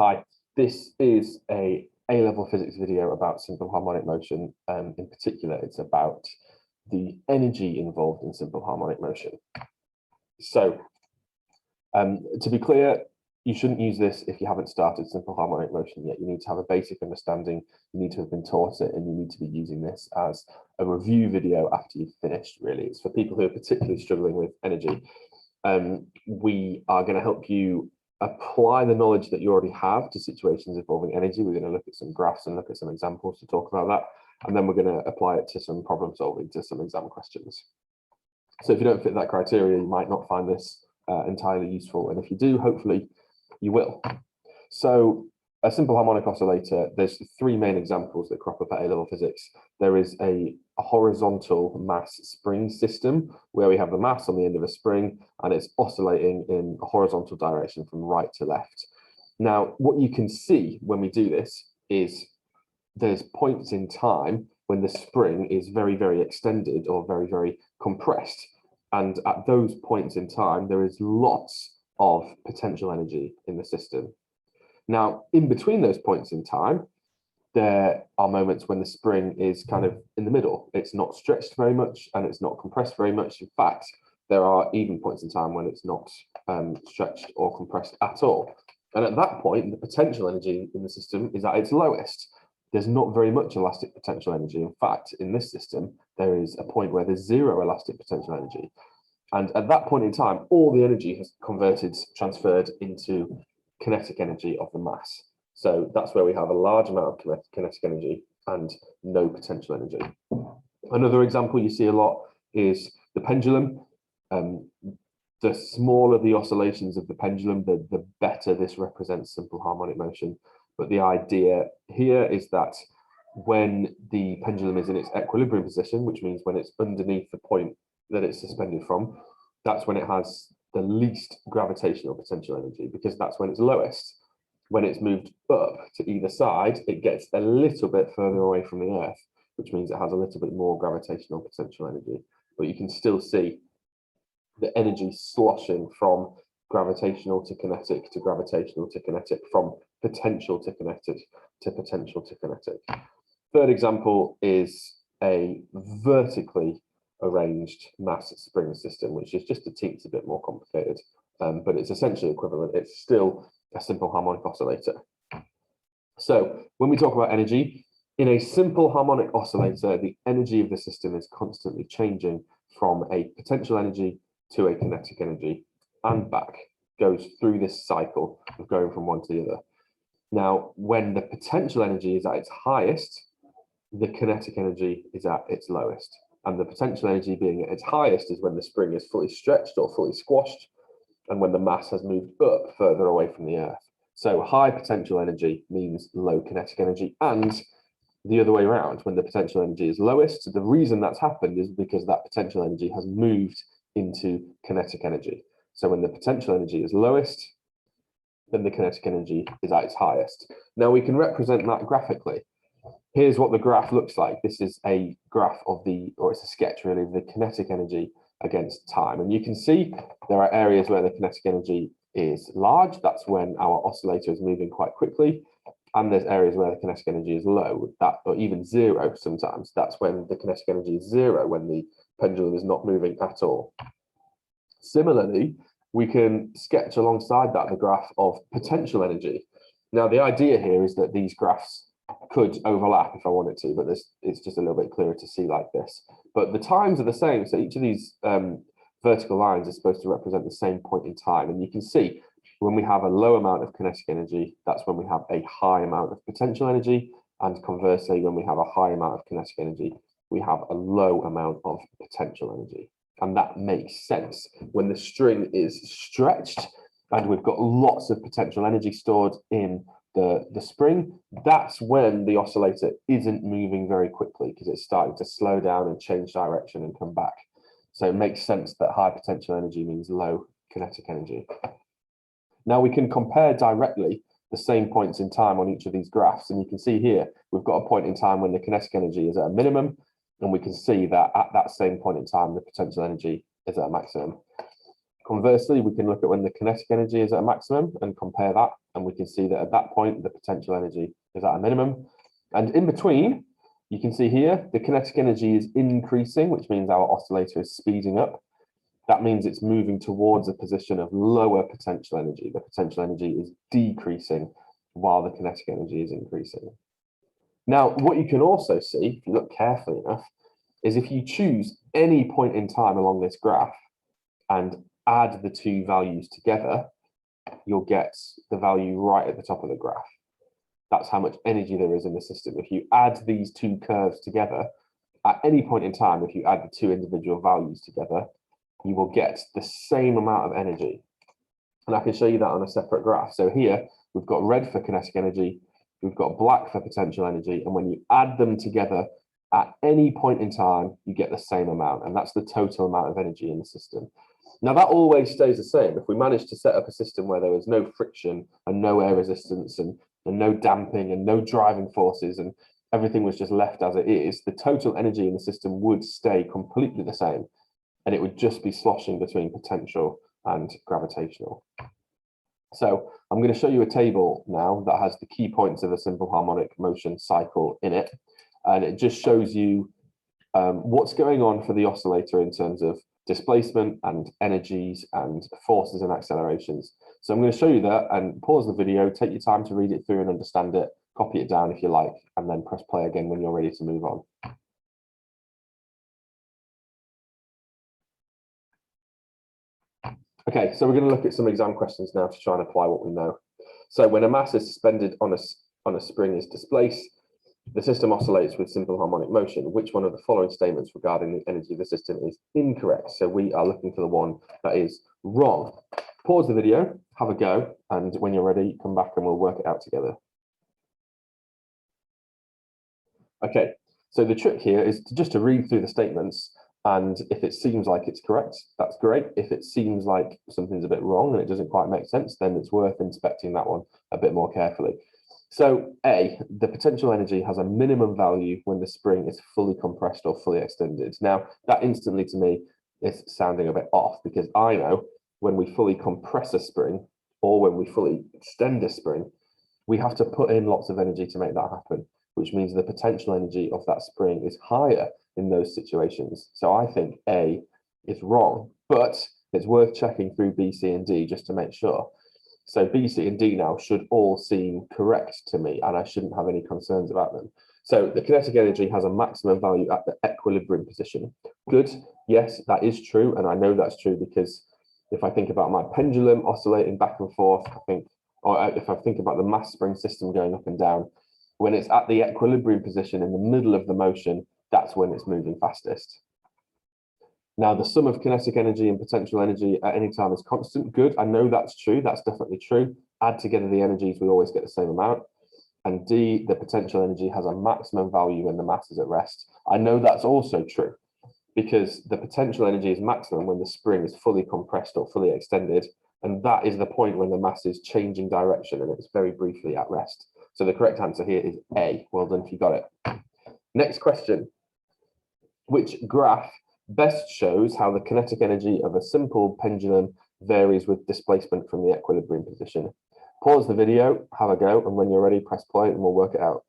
Hi, this is a A-level physics video about simple harmonic motion. In particular, it's about the energy involved in simple harmonic motion. So, to be clear, you shouldn't use this if you haven't started simple harmonic motion yet. You need to have a basic understanding, you need to have been taught it, and you need to be using this as a review video after you've finished, really. It's for people who are particularly struggling with energy. We are going to help you apply the knowledge that you already have to situations involving energy. We're going to look at some graphs and look at some examples to talk about that. And then we're going to apply it to some problem solving, to some exam questions. So if you don't fit that criteria, you might not find this entirely useful. And if you do, hopefully you will. So a simple harmonic oscillator, there's three main examples that crop up at A-level physics. There is a horizontal mass spring system where we have the mass on the end of a spring and it's oscillating in a horizontal direction from right to left. Now, what you can see when we do this is there's points in time when the spring is very, very extended or very, very compressed. And at those points in time, there is lots of potential energy in the system. Now, in between those points in time, there are moments when the spring is kind of in the middle. It's not stretched very much and it's not compressed very much. In fact, there are even points in time when it's not stretched or compressed at all. And at that point, the potential energy in the system is at its lowest. There's not very much elastic potential energy. In fact, in this system, there is a point where there's zero elastic potential energy. And at that point in time, all the energy has transferred into kinetic energy of the mass. So that's where we have a large amount of kinetic energy and no potential energy. Another example you see a lot is the pendulum. The smaller the oscillations of the pendulum, the better this represents simple harmonic motion. But the idea here is that when the pendulum is in its equilibrium position, which means when it's underneath the point that it's suspended from, that's when it has the least gravitational potential energy, because that's when it's lowest. When it's moved up to either side, it gets a little bit further away from the Earth, which means it has a little bit more gravitational potential energy. But you can still see the energy sloshing from gravitational to kinetic to gravitational to kinetic, from potential to kinetic to potential to kinetic. Third example is a vertically arranged mass spring system, which is just a teensy bit more complicated, but it's essentially equivalent. It's still a simple harmonic oscillator. So when we talk about energy, in a simple harmonic oscillator, the energy of the system is constantly changing from a potential energy to a kinetic energy and back, goes through this cycle of going from one to the other. Now, when the potential energy is at its highest, the kinetic energy is at its lowest. And the potential energy being at its highest is when the spring is fully stretched or fully squashed, and when the mass has moved up further away from the Earth. So high potential energy means low kinetic energy, and the other way around, when the potential energy is lowest, the reason that's happened is because that potential energy has moved into kinetic energy. So when the potential energy is lowest, then the kinetic energy is at its highest. Now we can represent that graphically. Here's what the graph looks like. This is a graph of or it's a sketch really, of the kinetic energy against time. And you can see there are areas where the kinetic energy is large. That's when our oscillator is moving quite quickly. And there's areas where the kinetic energy is low, or even zero sometimes. That's when the kinetic energy is zero, when the pendulum is not moving at all. Similarly, we can sketch alongside that the graph of potential energy. Now, the idea here is that these graphs could overlap if I wanted to, but it's just a little bit clearer to see like this. But the times are the same, so each of these vertical lines is supposed to represent the same point in time. And you can see when we have a low amount of kinetic energy, that's when we have a high amount of potential energy. And conversely, when we have a high amount of kinetic energy, we have a low amount of potential energy. And that makes sense. When the string is stretched and we've got lots of potential energy stored in the spring, that's when the oscillator isn't moving very quickly, because it's starting to slow down and change direction and come back. So it makes sense that high potential energy means low kinetic energy. Now we can compare directly the same points in time on each of these graphs. And you can see here, we've got a point in time when the kinetic energy is at a minimum, and we can see that at that same point in time, the potential energy is at a maximum. Conversely, we can look at when the kinetic energy is at a maximum and compare that, and we can see that at that point, the potential energy is at a minimum. And in between, you can see here, the kinetic energy is increasing, which means our oscillator is speeding up. That means it's moving towards a position of lower potential energy. The potential energy is decreasing while the kinetic energy is increasing. Now, what you can also see, if you look carefully enough, is if you choose any point in time along this graph and add the two values together, you'll get the value right at the top of the graph. That's how much energy there is in the system. If you add these two curves together, at any point in time, if you add the two individual values together, you will get the same amount of energy. And I can show you that on a separate graph. So here, we've got red for kinetic energy, we've got black for potential energy, and when you add them together, at any point in time, you get the same amount, and that's the total amount of energy in the system. Now, that always stays the same. If we manage to set up a system where there was no friction and no air resistance and no damping and no driving forces and everything was just left as it is, the total energy in the system would stay completely the same, and it would just be sloshing between potential and gravitational. So I'm going to show you a table now that has the key points of a simple harmonic motion cycle in it. And it just shows you what's going on for the oscillator in terms of displacement and energies and forces and accelerations. So I'm going to show you that and pause the video, take your time to read it through and understand it, copy it down if you like, and then press play again when you're ready to move on. Okay, so we're going to look at some exam questions now to try and apply what we know. So when a mass is suspended on a spring is displaced, the system oscillates with simple harmonic motion. Which one of the following statements regarding the energy of the system is incorrect? So we are looking for the one that is wrong. Pause the video, have a go, and when you're ready, come back and we'll work it out together. Okay, so the trick here is just to read through the statements, and if it seems like it's correct, that's great. If it seems like something's a bit wrong and it doesn't quite make sense, then it's worth inspecting that one a bit more carefully. So A, the potential energy has a minimum value when the spring is fully compressed or fully extended. Now, that instantly to me is sounding a bit off, because I know when we fully compress a spring or when we fully extend a spring, we have to put in lots of energy to make that happen, which means the potential energy of that spring is higher in those situations. So I think A is wrong, but it's worth checking through B, C, and D just to make sure. So B, C, and D now should all seem correct to me, and I shouldn't have any concerns about them. So the kinetic energy has a maximum value at the equilibrium position. Good, yes, that is true, and I know that's true because if I think about my pendulum oscillating back and forth, or if I think about the mass spring system going up and down, when it's at the equilibrium position in the middle of the motion, that's when it's moving fastest. Now, the sum of kinetic energy and potential energy at any time is constant. Good, I know that's true. That's definitely true. Add together the energies, we always get the same amount. And D, the potential energy has a maximum value when the mass is at rest. I know that's also true because the potential energy is maximum when the spring is fully compressed or fully extended. And that is the point when the mass is changing direction and it's very briefly at rest. So the correct answer here is A. Well done if you got it. Next question. Which graph best shows how the kinetic energy of a simple pendulum varies with displacement from the equilibrium position? Pause the video, have a go, and when you're ready, press play and we'll work it out.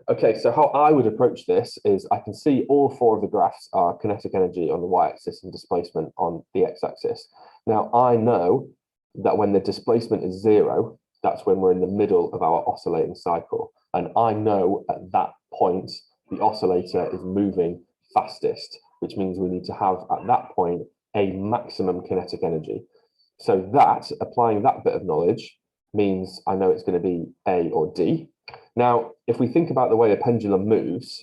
Okay, so how I would approach this is I can see all four of the graphs are kinetic energy on the y-axis and displacement on the x-axis. Now, I know that when the displacement is 0, that's when we're in the middle of our oscillating cycle. And I know at that point, the oscillator is moving fastest, which means we need to have at that point a maximum kinetic energy. So that, applying that bit of knowledge, means I know it's going to be A or D. Now, if we think about the way a pendulum moves,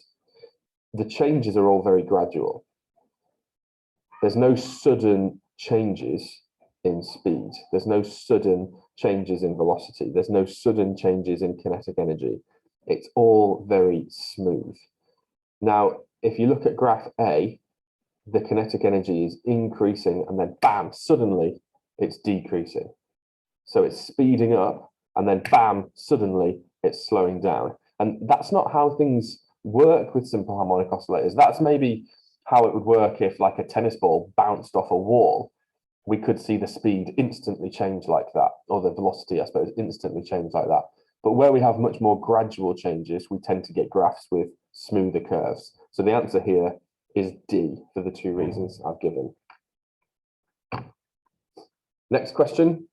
the changes are all very gradual. There's no sudden changes in speed. There's no sudden changes in velocity. There's no sudden changes in kinetic energy. It's all very smooth. Now, if you look at graph A, the kinetic energy is increasing and then bam, suddenly it's decreasing. So it's speeding up and then bam, suddenly it's slowing down. And that's not how things work with simple harmonic oscillators. That's maybe how it would work if like a tennis ball bounced off a wall, we could see the speed instantly change like that, or the velocity, I suppose, instantly change like that. But where we have much more gradual changes, we tend to get graphs with smoother curves. So the answer here is D for the two reasons I've given. Next question,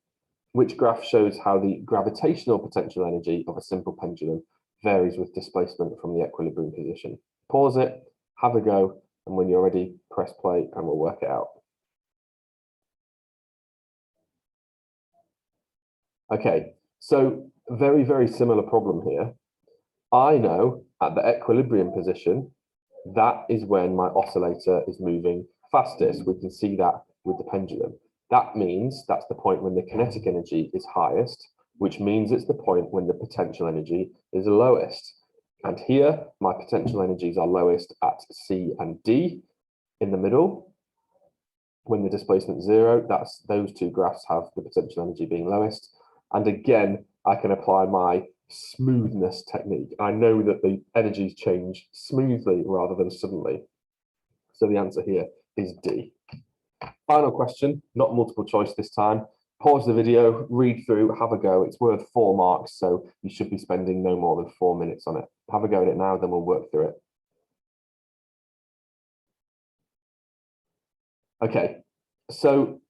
which graph shows how the gravitational potential energy of a simple pendulum varies with displacement from the equilibrium position? Pause it, have a go, and when you're ready, press play and we'll work it out. Okay, so very, very similar problem here. I know at the equilibrium position, that is when my oscillator is moving fastest. We can see that with the pendulum. That means that's the point when the kinetic energy is highest, which means it's the point when the potential energy is lowest. And here, my potential energies are lowest at C and D in the middle. When the displacement is 0, that's those two graphs have the potential energy being lowest. And again, I can apply my smoothness technique. I know that the energies change smoothly rather than suddenly. So the answer here is D. Final question, not multiple choice this time. Pause the video, read through, have a go. It's worth 4 marks, so you should be spending no more than 4 minutes on it. Have a go at it now, then we'll work through it. Okay, so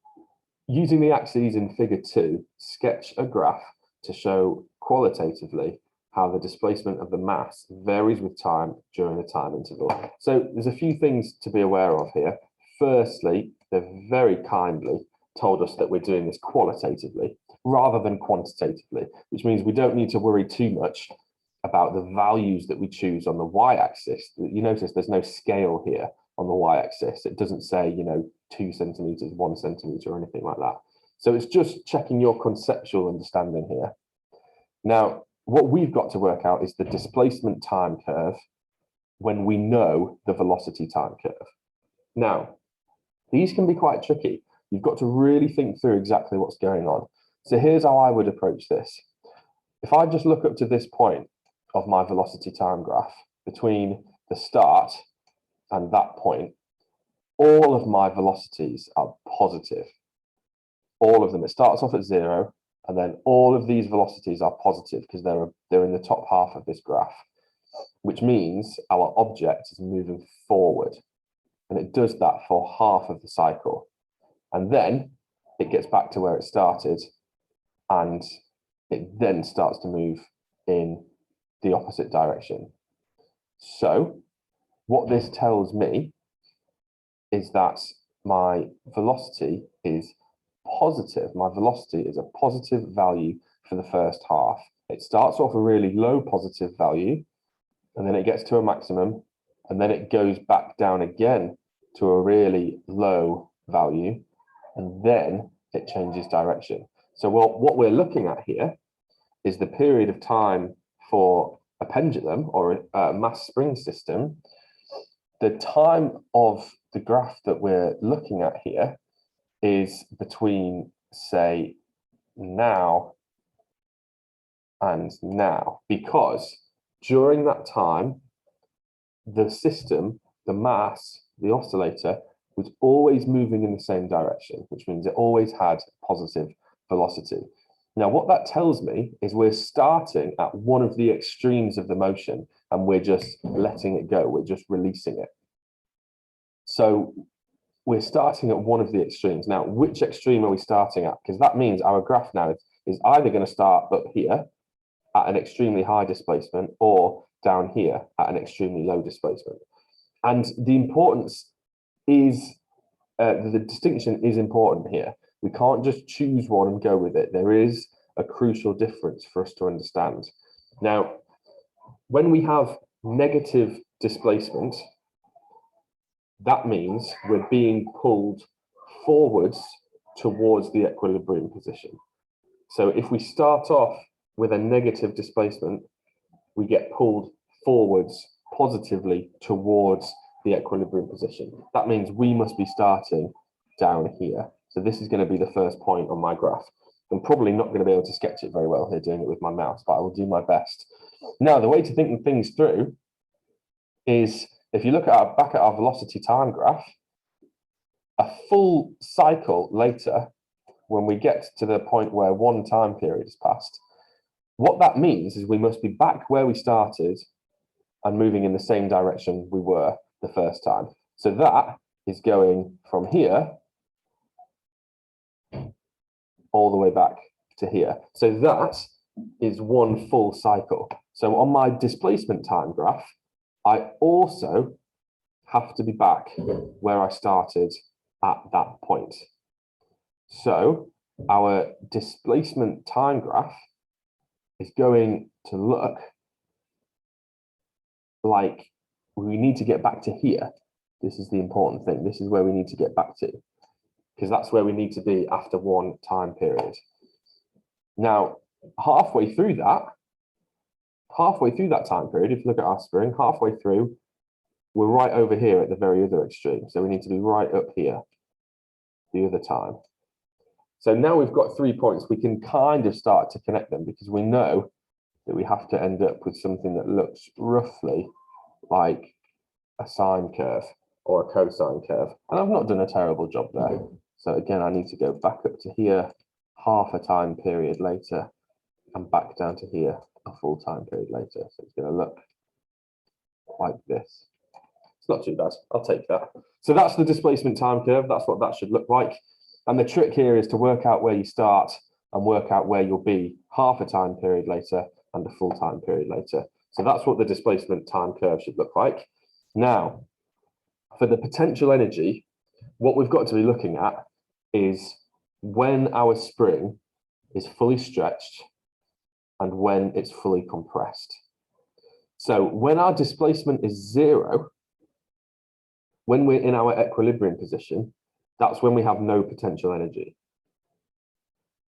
using the axes in figure 2, sketch a graph to show qualitatively how the displacement of the mass varies with time during the time interval. So there's a few things to be aware of here. Firstly, they've very kindly told us that we're doing this qualitatively rather than quantitatively, which means we don't need to worry too much about the values that we choose on the y-axis. You notice there's no scale here on the y-axis. It doesn't say, 2 centimeters, 1 centimeter, or anything like that. So it's just checking your conceptual understanding here. Now, what we've got to work out is the displacement time curve when we know the velocity time curve. Now, these can be quite tricky. You've got to really think through exactly what's going on. So here's how I would approach this. If I just look up to this point of my velocity time graph between the start and that point, all of my velocities are positive. All of them. It starts off at 0, and then all of these velocities are positive because they're in the top half of this graph, which means our object is moving forward. And it does that for half of the cycle. And then it gets back to where it started, and it then starts to move in the opposite direction. So what this tells me is that my velocity is positive. My velocity is a positive value for the first half. It starts off a really low positive value, and then it gets to a maximum, and then it goes back down again to a really low value, and then it changes direction. So what we're looking at here is the period of time for a pendulum or a mass spring system. The time of the graph that we're looking at here is between, say, now and now, because during that time, the system, the mass, the oscillator was always moving in the same direction, which means it always had positive velocity. Now, what that tells me is we're starting at one of the extremes of the motion, and we're just letting it go. We're just releasing it. So we're starting at one of the extremes. Now, which extreme are we starting at? Because that means our graph now is either going to start up here at an extremely high displacement or down here at an extremely low displacement. And the importance is, the distinction is important here. We can't just choose one and go with it. There is a crucial difference for us to understand. Now, when we have negative displacement, that means we're being pulled forwards towards the equilibrium position. So if we start off with a negative displacement, we get pulled forwards positively towards the equilibrium position. That means we must be starting down here. So this is going to be the first point on my graph. I'm probably not going to be able to sketch it very well here doing it with my mouse, but I will do my best. Now, the way to think things through is if you look at back at our velocity time graph, a full cycle later, when we get to the point where one time period has passed, what that means is we must be back where we started and moving in the same direction we were the first time. So that is going from here all the way back to here. So that is one full cycle. So on my displacement time graph, I also have to be back where I started at that point. So our displacement time graph is going to look like we need to get back to here. This is the important thing. This is where we need to get back to, because that's where we need to be after one time period. Now, halfway through that time period, if you look at our spring, halfway through, we're right over here at the very other extreme. So we need to be right up here the other time. So now we've got 3 points. We can kind of start to connect them because we know that we have to end up with something that looks roughly like a sine curve or a cosine curve. And I've not done a terrible job there. So again, I need to go back up to here, half a time period later, and back down to here, a full time period later. So it's going to look like this. It's not too bad. I'll take that. So that's the displacement time curve. That's what that should look like. And the trick here is to work out where you start and work out where you'll be half a time period later and a full time period later. So that's what the displacement time curve should look like. Now, for the potential energy, what we've got to be looking at is when our spring is fully stretched and when it's fully compressed. So when our displacement is 0, when we're in our equilibrium position, that's when we have no potential energy.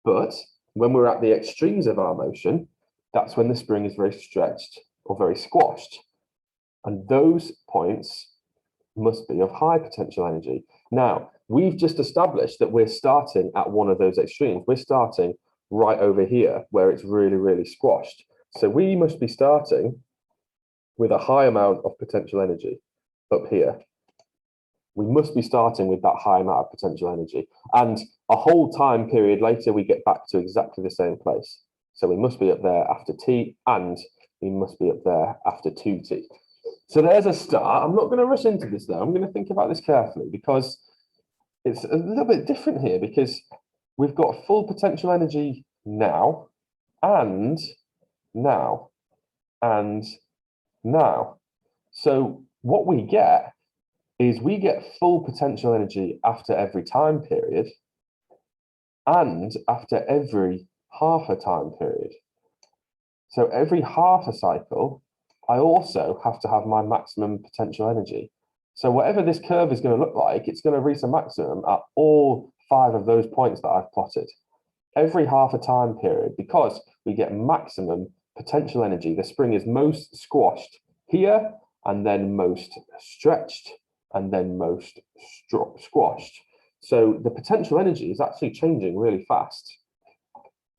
But when we're at the extremes of our motion, that's when the spring is very stretched or very squashed. And those points must be of high potential energy. Now, we've just established that we're starting at one of those extremes. We're starting right over here where it's really, really squashed. So we must be starting with a high amount of potential energy up here. We must be starting with that high amount of potential energy. And a whole time period later, we get back to exactly the same place. So we must be up there after t, and we must be up there after 2t. So there's a start. I'm not going to rush into this though. I'm going to think about this carefully because it's a little bit different here, because we've got full potential energy now, and now, and now. So what we get is we get full potential energy after every time period and after every half a time period. So every half a cycle, I also have to have my maximum potential energy. So whatever this curve is going to look like, it's going to reach a maximum at all 5 of those points that I've plotted. Every half a time period, because we get maximum potential energy. The spring is most squashed here, and then most stretched, and then most squashed. So the potential energy is actually changing really fast.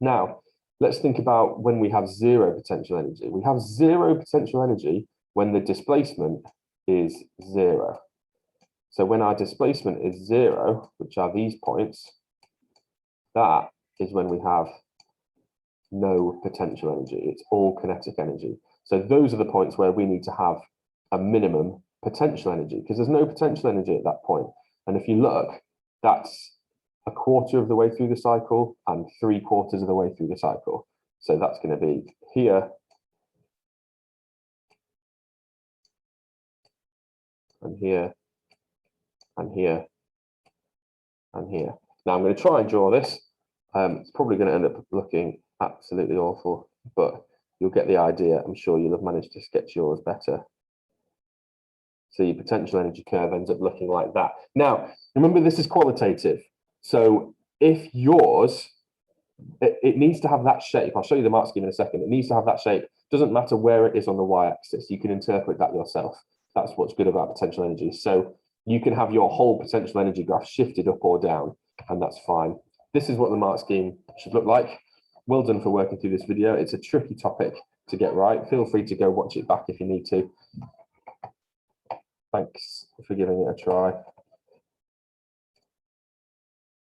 Now, let's think about when we have 0 potential energy. We have 0 potential energy when the displacement is 0. So when our displacement is 0, which are these points, that is when we have no potential energy. It's all kinetic energy. So those are the points where we need to have a minimum potential energy, because there's no potential energy at that point. And if you look, that's a quarter of the way through the cycle and 3/4 of the way through the cycle. So that's going to be here and here and here and here. Now I'm going to try and draw this. It's probably going to end up looking absolutely awful, but you'll get the idea. I'm sure you'll have managed to sketch yours better. So your potential energy curve ends up looking like that. Now, remember, this is qualitative. So if yours, it needs to have that shape. I'll show you the mark scheme in a second. It needs to have that shape. Doesn't matter where it is on the y-axis. You can interpret that yourself. That's what's good about potential energy. So you can have your whole potential energy graph shifted up or down, and that's fine. This is what the mark scheme should look like. Well done for working through this video. It's a tricky topic to get right. Feel free to go watch it back if you need to. Thanks for giving it a try.